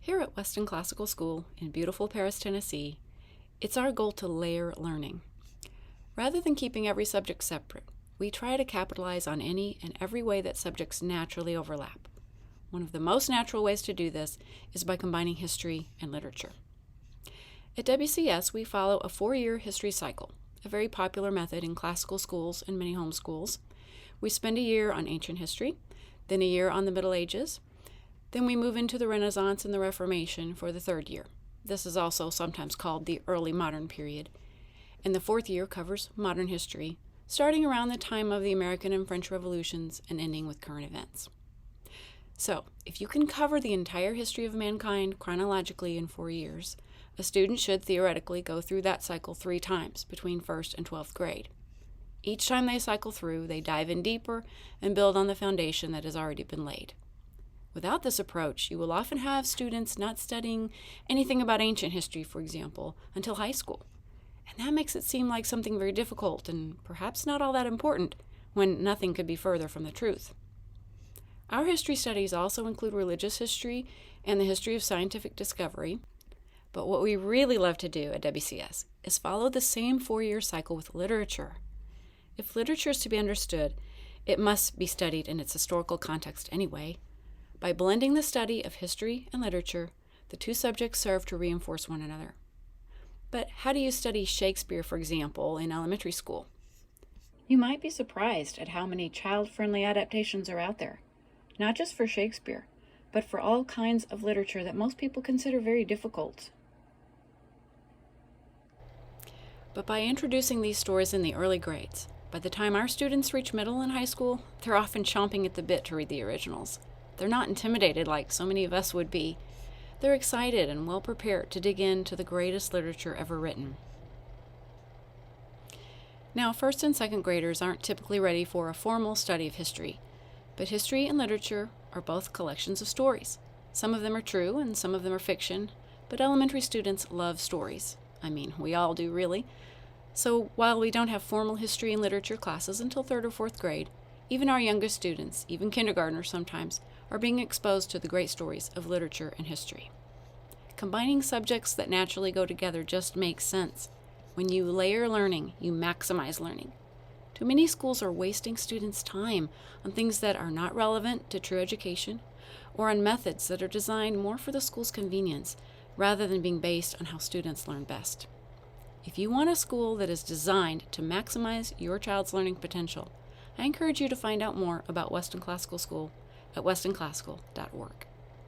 Here at Weston Classical School in beautiful Paris, Tennessee, it's our goal to layer learning. Rather than keeping every subject separate, we try to capitalize on any and every way that subjects naturally overlap. One of the most natural ways to do this is by combining history and literature. At WCS, we follow a 4-year history cycle, a very popular method in classical schools and many homeschools. We spend a year on ancient history, then a year on the Middle Ages, then we move into the Renaissance and the Reformation for the 3rd year. This is also sometimes called the early modern period. And the 4th year covers modern history, starting around the time of the American and French Revolutions and ending with current events. So, if you can cover the entire history of mankind chronologically in 4 years, a student should theoretically go through that cycle 3 times between 1st and 12th grade. Each time they cycle through, they dive in deeper and build on the foundation that has already been laid. Without this approach, you will often have students not studying anything about ancient history, for example, until high school. And that makes it seem like something very difficult and perhaps not all that important, when nothing could be further from the truth. Our history studies also include religious history and the history of scientific discovery. But what we really love to do at WCS is follow the same 4-year cycle with literature. If literature is to be understood, it must be studied in its historical context anyway. By blending the study of history and literature, the 2 subjects serve to reinforce one another. But how do you study Shakespeare, for example, in elementary school? You might be surprised at how many child-friendly adaptations are out there, not just for Shakespeare, but for all kinds of literature that most people consider very difficult. But by introducing these stories in the early grades, by the time our students reach middle and high school, they're often chomping at the bit to read the originals. They're not intimidated like so many of us would be. They're excited and well prepared to dig into the greatest literature ever written. Now, 1st and 2nd graders aren't typically ready for a formal study of history, but history and literature are both collections of stories. Some of them are true and some of them are fiction, but elementary students love stories. I mean, we all do, really. So while we don't have formal history and literature classes until 3rd or 4th grade, even our youngest students, even kindergartners sometimes, are being exposed to the great stories of literature and history. Combining subjects that naturally go together just makes sense. When you layer learning, you maximize learning. Too many schools are wasting students' time on things that are not relevant to true education, or on methods that are designed more for the school's convenience, rather than being based on how students learn best. If you want a school that is designed to maximize your child's learning potential, I encourage you to find out more about Weston Classical School at westonclassical.org.